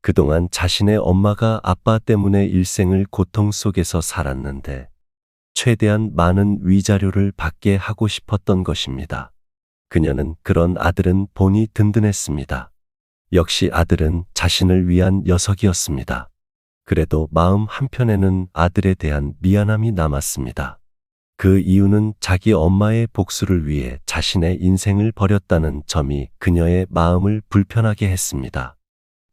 그동안 자신의 엄마가 아빠 때문에 일생을 고통 속에서 살았는데 최대한 많은 위자료를 받게 하고 싶었던 것입니다. 그녀는 그런 아들은 본이 든든했습니다. 역시 아들은 자신을 위한 녀석이었습니다. 그래도 마음 한편에는 아들에 대한 미안함이 남았습니다. 그 이유는 자기 엄마의 복수를 위해 자신의 인생을 버렸다는 점이 그녀의 마음을 불편하게 했습니다.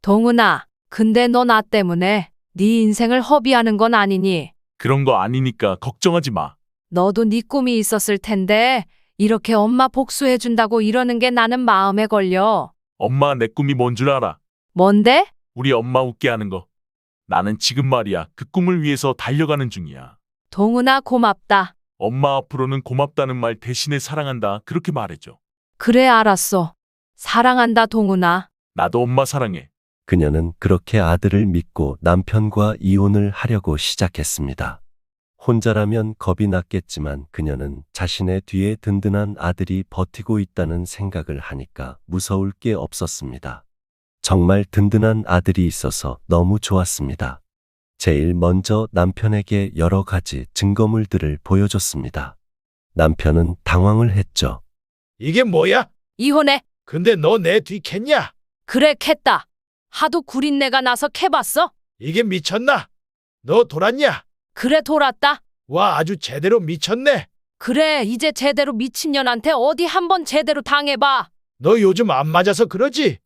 동훈아, 근데 너 나 때문에 네 인생을 허비하는 건 아니니? 그런 거 아니니까 걱정하지 마. 너도 네 꿈이 있었을 텐데 이렇게 엄마 복수해준다고 이러는 게 나는 마음에 걸려. 엄마 내 꿈이 뭔 줄 알아? 뭔데? 우리 엄마 웃게 하는 거. 나는 지금 말이야. 그 꿈을 위해서 달려가는 중이야. 동훈아, 고맙다. 엄마 앞으로는 고맙다는 말 대신에 사랑한다. 그렇게 말해줘. 그래, 알았어. 사랑한다, 동훈아. 나도 엄마 사랑해. 그녀는 그렇게 아들을 믿고 남편과 이혼을 하려고 시작했습니다. 혼자라면 겁이 났겠지만 그녀는 자신의 뒤에 든든한 아들이 버티고 있다는 생각을 하니까 무서울 게 없었습니다. 정말 든든한 아들이 있어서 너무 좋았습니다. 제일 먼저 남편에게 여러 가지 증거물들을 보여줬습니다. 남편은 당황을 했죠. 이게 뭐야? 이혼해. 근데 너 내 뒤 캤냐? 그래, 캤다. 하도 구린내가 나서 캐봤어. 이게 미쳤나? 너 돌았냐? 그래, 돌았다. 와, 아주 제대로 미쳤네. 그래, 이제 제대로 미친년한테 어디 한번 제대로 당해봐. 너 요즘 안 맞아서 그러지?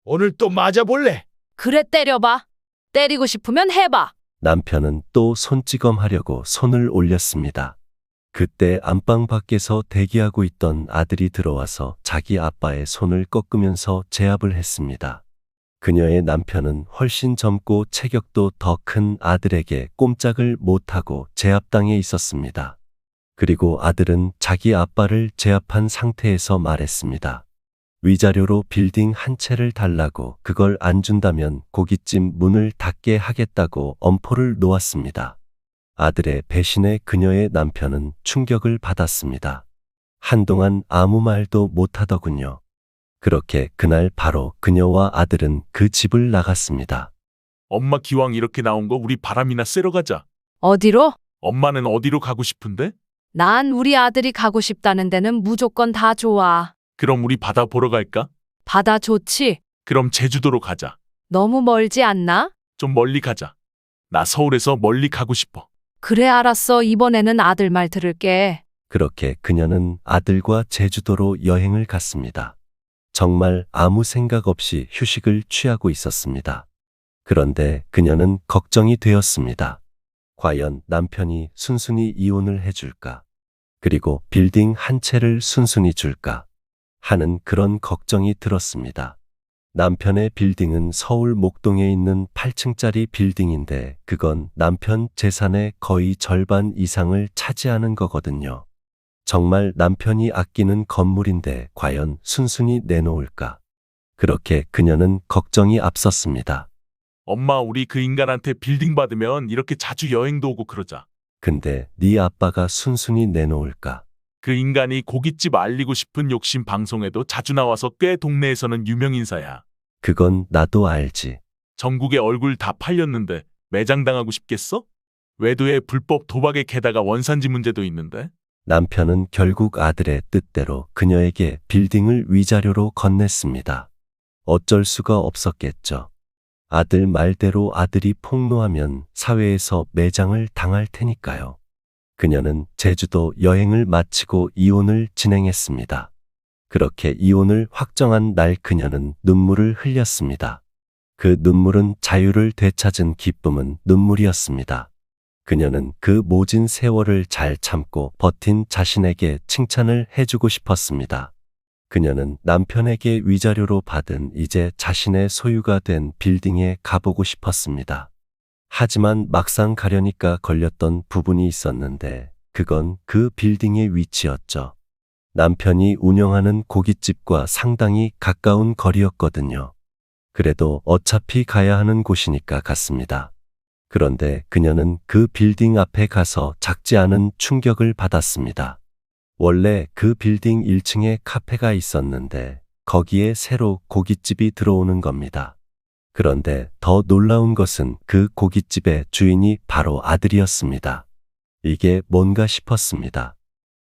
오늘 또 맞아볼래? 그래, 때려봐. 때리고 싶으면 해봐. 남편은 또 손찌검하려고 손을 올렸습니다. 그때 안방 밖에서 대기하고 있던 아들이 들어와서 자기 아빠의 손을 꺾으면서 제압을 했습니다. 그녀의 남편은 훨씬 젊고 체격도 더 큰 아들에게 꼼짝을 못하고 제압당해 있었습니다. 그리고 아들은 자기 아빠를 제압한 상태에서 말했습니다. 위자료로 빌딩 한 채를 달라고, 그걸 안 준다면 고깃집 문을 닫게 하겠다고 엄포를 놓았습니다. 아들의 배신에 그녀의 남편은 충격을 받았습니다. 한동안 아무 말도 못하더군요. 그렇게 그날 바로 그녀와 아들은 그 집을 나갔습니다. 엄마 기왕 이렇게 나온 거 우리 바람이나 쐬러 가자. 어디로? 엄마는 어디로 가고 싶은데? 난 우리 아들이 가고 싶다는 데는 무조건 다 좋아. 그럼 우리 바다 보러 갈까? 바다 좋지? 그럼 제주도로 가자. 너무 멀지 않나? 좀 멀리 가자. 나 서울에서 멀리 가고 싶어. 그래, 알았어. 이번에는 아들 말 들을게. 그렇게 그녀는 아들과 제주도로 여행을 갔습니다. 정말 아무 생각 없이 휴식을 취하고 있었습니다. 그런데 그녀는 걱정이 되었습니다. 과연 남편이 순순히 이혼을 해줄까? 그리고 빌딩 한 채를 순순히 줄까? 하는 그런 걱정이 들었습니다. 남편의 빌딩은 서울 목동에 있는 8층짜리 빌딩인데 그건 남편 재산의 거의 절반 이상을 차지하는 거거든요. 정말 남편이 아끼는 건물인데 과연 순순히 내놓을까? 그렇게 그녀는 걱정이 앞섰습니다. 엄마, 우리 그 인간한테 빌딩 받으면 이렇게 자주 여행도 오고 그러자. 근데 네 아빠가 순순히 내놓을까? 그 인간이 고깃집 알리고 싶은 욕심 방송에도 자주 나와서 꽤 동네에서는 유명 인사야. 그건 나도 알지. 전국에 얼굴 다 팔렸는데 매장당하고 싶겠어? 외도에 불법 도박에 게다가 원산지 문제도 있는데. 남편은 결국 아들의 뜻대로 그녀에게 빌딩을 위자료로 건넸습니다. 어쩔 수가 없었겠죠. 아들 말대로 아들이 폭로하면 사회에서 매장을 당할 테니까요. 그녀는 제주도 여행을 마치고 이혼을 진행했습니다. 그렇게 이혼을 확정한 날 그녀는 눈물을 흘렸습니다. 그 눈물은 자유를 되찾은 기쁨은 눈물이었습니다. 그녀는 그 모진 세월을 잘 참고 버틴 자신에게 칭찬을 해주고 싶었습니다. 그녀는 남편에게 위자료로 받은 이제 자신의 소유가 된 빌딩에 가보고 싶었습니다. 하지만 막상 가려니까 걸렸던 부분이 있었는데 그건 그 빌딩의 위치였죠. 남편이 운영하는 고깃집과 상당히 가까운 거리였거든요. 그래도 어차피 가야 하는 곳이니까 갔습니다. 그런데 그녀는 그 빌딩 앞에 가서 작지 않은 충격을 받았습니다. 원래 그 빌딩 1층에 카페가 있었는데 거기에 새로 고깃집이 들어오는 겁니다. 그런데 더 놀라운 것은 그 고깃집의 주인이 바로 아들이었습니다. 이게 뭔가 싶었습니다.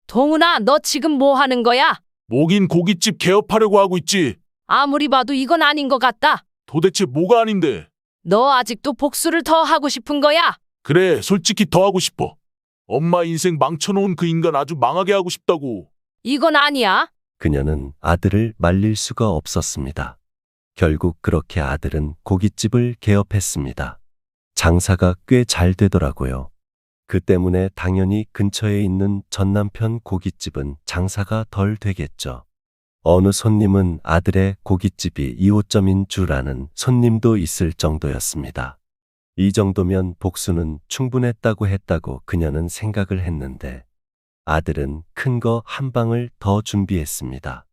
동훈아, 너 지금 뭐 하는 거야? 뭐긴 고깃집 개업하려고 하고 있지. 아무리 봐도 이건 아닌 것 같다. 도대체 뭐가 아닌데. 너 아직도 복수를 더 하고 싶은 거야? 그래, 솔직히 더 하고 싶어. 엄마 인생 망쳐놓은 그 인간 아주 망하게 하고 싶다고. 이건 아니야. 그녀는 아들을 말릴 수가 없었습니다. 결국 그렇게 아들은 고깃집을 개업했습니다. 장사가 꽤 잘 되더라고요. 그 때문에 당연히 근처에 있는 전남편 고깃집은 장사가 덜 되겠죠. 어느 손님은 아들의 고깃집이 2호점인 줄 아는 손님도 있을 정도였습니다. 이 정도면 복수는 충분했다고 그녀는 생각을 했는데 아들은 큰 거 한 방을 더 준비했습니다.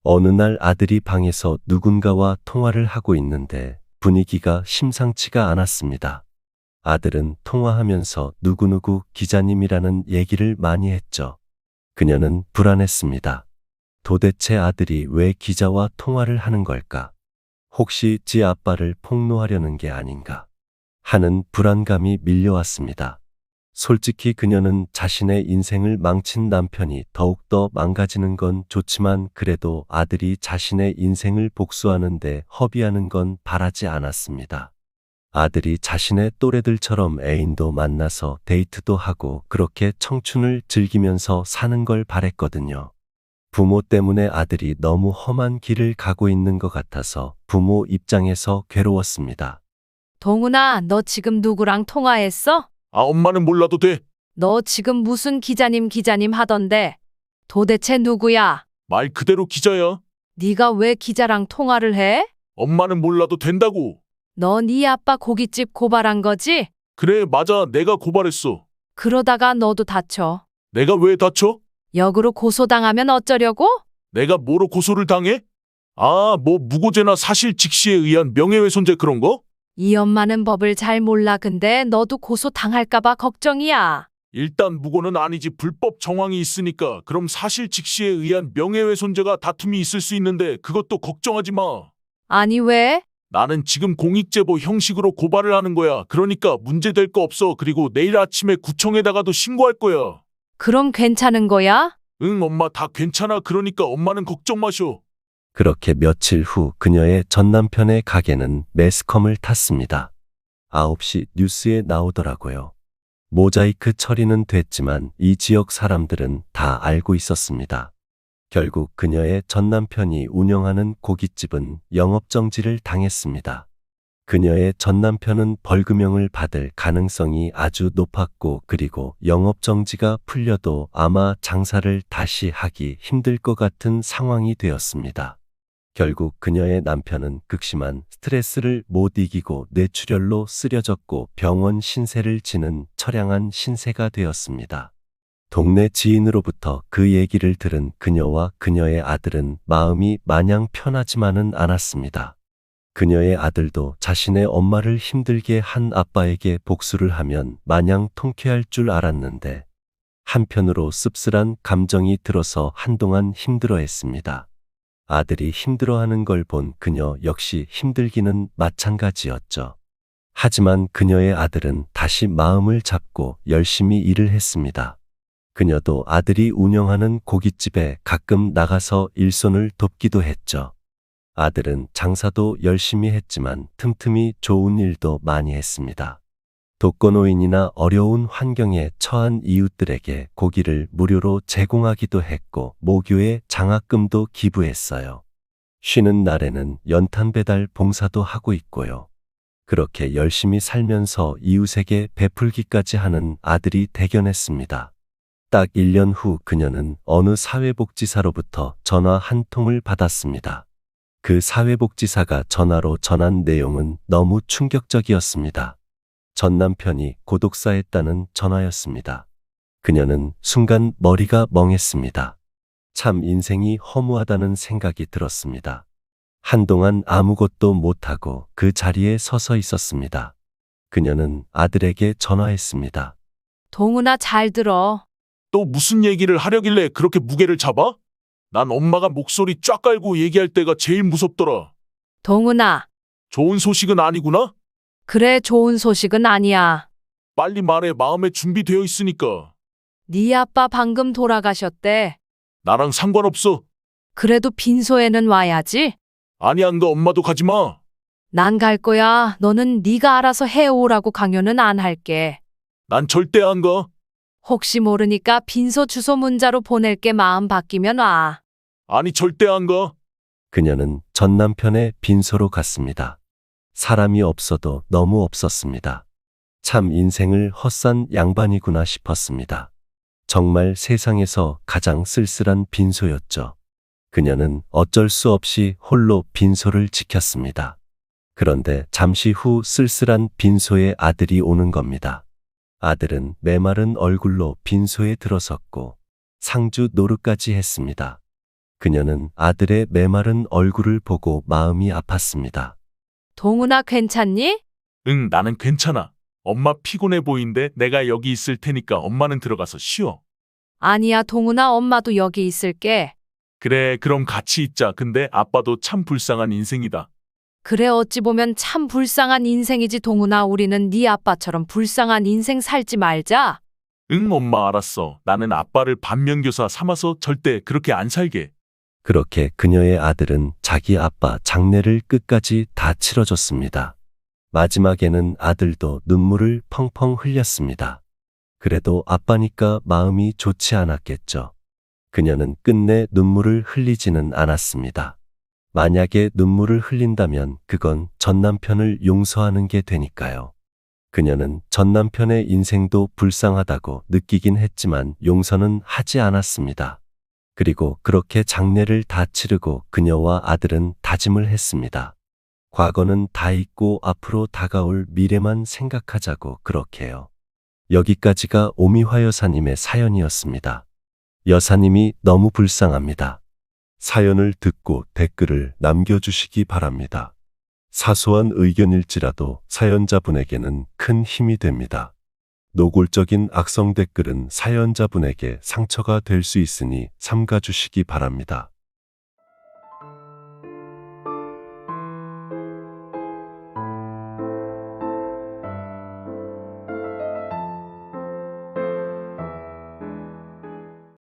어느 날 아들이 방에서 누군가와 통화를 하고 있는데 분위기가 심상치가 않았습니다. 아들은 통화하면서 누구누구 기자님이라는 얘기를 많이 했죠. 그녀는 불안했습니다. 도대체 아들이 왜 기자와 통화를 하는 걸까? 혹시 지 아빠를 폭로하려는 게 아닌가? 하는 불안감이 밀려왔습니다. 솔직히 그녀는 자신의 인생을 망친 남편이 더욱더 망가지는 건 좋지만 그래도 아들이 자신의 인생을 복수하는데 허비하는 건 바라지 않았습니다. 아들이 자신의 또래들처럼 애인도 만나서 데이트도 하고 그렇게 청춘을 즐기면서 사는 걸 바랬거든요. 부모 때문에 아들이 너무 험한 길을 가고 있는 것 같아서 부모 입장에서 괴로웠습니다. 동훈아, 너 지금 누구랑 통화했어? 아, 엄마는 몰라도 돼. 너 지금 무슨 기자님 하던데. 도대체 누구야? 말 그대로 기자야. 네가 왜 기자랑 통화를 해? 엄마는 몰라도 된다고. 너 네 아빠 고깃집 고발한 거지? 그래, 맞아. 내가 고발했어. 그러다가 너도 다쳐. 내가 왜 다쳐? 역으로 고소당하면 어쩌려고? 내가 뭐로 고소를 당해? 아, 뭐 무고죄나 사실 직시에 의한 명예훼손죄 그런 거? 이 엄마는 법을 잘 몰라. 근데 너도 고소 당할까봐 걱정이야. 일단 무고는 아니지. 불법 정황이 있으니까. 그럼 사실 직시에 의한 명예훼손죄가 다툼이 있을 수 있는데 그것도 걱정하지 마. 아니 왜? 나는 지금 공익제보 형식으로 고발을 하는 거야. 그러니까 문제될 거 없어. 그리고 내일 아침에 구청에다가도 신고할 거야. 그럼 괜찮은 거야? 응, 엄마 다 괜찮아. 그러니까 엄마는 걱정 마셔. 그렇게 며칠 후 그녀의 전남편의 가게는 매스컴을 탔습니다. 9시 뉴스에 나오더라고요. 모자이크 처리는 됐지만 이 지역 사람들은 다 알고 있었습니다. 결국 그녀의 전 남편이 운영하는 고깃집은 영업정지를 당했습니다. 그녀의 전 남편은 벌금형을 받을 가능성이 아주 높았고 그리고 영업정지가 풀려도 아마 장사를 다시 하기 힘들 것 같은 상황이 되었습니다. 결국 그녀의 남편은 극심한 스트레스를 못 이기고 뇌출혈로 쓰러졌고 병원 신세를 지는 처량한 신세가 되었습니다. 동네 지인으로부터 그 얘기를 들은 그녀와 그녀의 아들은 마음이 마냥 편하지만은 않았습니다. 그녀의 아들도 자신의 엄마를 힘들게 한 아빠에게 복수를 하면 마냥 통쾌할 줄 알았는데 한편으로 씁쓸한 감정이 들어서 한동안 힘들어했습니다. 아들이 힘들어하는 걸 본 그녀 역시 힘들기는 마찬가지였죠. 하지만 그녀의 아들은 다시 마음을 잡고 열심히 일을 했습니다. 그녀도 아들이 운영하는 고깃집에 가끔 나가서 일손을 돕기도 했죠. 아들은 장사도 열심히 했지만 틈틈이 좋은 일도 많이 했습니다. 독거노인이나 어려운 환경에 처한 이웃들에게 고기를 무료로 제공하기도 했고 모교에 장학금도 기부했어요. 쉬는 날에는 연탄 배달 봉사도 하고 있고요. 그렇게 열심히 살면서 이웃에게 베풀기까지 하는 아들이 대견했습니다. 딱 1년 후 그녀는 어느 사회복지사로부터 전화 한 통을 받았습니다. 그 사회복지사가 전화로 전한 내용은 너무 충격적이었습니다. 전 남편이 고독사했다는 전화였습니다. 그녀는 순간 머리가 멍했습니다. 참 인생이 허무하다는 생각이 들었습니다. 한동안 아무것도 못하고 그 자리에 서서 있었습니다. 그녀는 아들에게 전화했습니다. 동훈아, 잘 들어. 또 무슨 얘기를 하려길래 그렇게 무게를 잡아? 난 엄마가 목소리 쫙 깔고 얘기할 때가 제일 무섭더라. 동훈아, 좋은 소식은 아니구나? 그래, 좋은 소식은 아니야. 빨리 말해. 마음에 준비되어 있으니까. 네 아빠 방금 돌아가셨대. 나랑 상관없어. 그래도 빈소에는 와야지. 아니야, 너 엄마도 가지 마. 난 갈 거야. 너는 네가 알아서 해오라고 강요는 안 할게. 난 절대 안 가. 혹시 모르니까 빈소 주소 문자로 보낼게. 마음 바뀌면 와. 아니, 절대 안 가. 그녀는 전 남편의 빈소로 갔습니다. 사람이 없어도 너무 없었습니다. 참 인생을 헛산 양반이구나 싶었습니다. 정말 세상에서 가장 쓸쓸한 빈소였죠. 그녀는 어쩔 수 없이 홀로 빈소를 지켰습니다. 그런데 잠시 후 쓸쓸한 빈소에 아들이 오는 겁니다. 아들은 메마른 얼굴로 빈소에 들어섰고 상주 노릇까지 했습니다. 그녀는 아들의 메마른 얼굴을 보고 마음이 아팠습니다. 동훈아, 괜찮니? 응, 나는 괜찮아. 엄마 피곤해 보이는데 내가 여기 있을 테니까 엄마는 들어가서 쉬어. 아니야, 동훈아, 엄마도 여기 있을게. 그래, 그럼 같이 있자. 근데 아빠도 참 불쌍한 인생이다. 그래, 어찌 보면 참 불쌍한 인생이지. 동훈아, 우리는 네 아빠처럼 불쌍한 인생 살지 말자. 응, 엄마 알았어. 나는 아빠를 반면교사 삼아서 절대 그렇게 안 살게. 그렇게 그녀의 아들은 자기 아빠 장례를 끝까지 다 치러줬습니다. 마지막에는 아들도 눈물을 펑펑 흘렸습니다. 그래도 아빠니까 마음이 좋지 않았겠죠. 그녀는 끝내 눈물을 흘리지는 않았습니다. 만약에 눈물을 흘린다면 그건 전 남편을 용서하는 게 되니까요. 그녀는 전 남편의 인생도 불쌍하다고 느끼긴 했지만 용서는 하지 않았습니다. 그리고 그렇게 장례를 다 치르고 그녀와 아들은 다짐을 했습니다. 과거는 다 잊고 앞으로 다가올 미래만 생각하자고 그렇게요. 여기까지가 오미화 여사님의 사연이었습니다. 여사님이 너무 불쌍합니다. 사연을 듣고 댓글을 남겨주시기 바랍니다. 사소한 의견일지라도 사연자분에게는 큰 힘이 됩니다. 노골적인 악성 댓글은 사연자분에게 상처가 될 수 있으니 삼가주시기 바랍니다.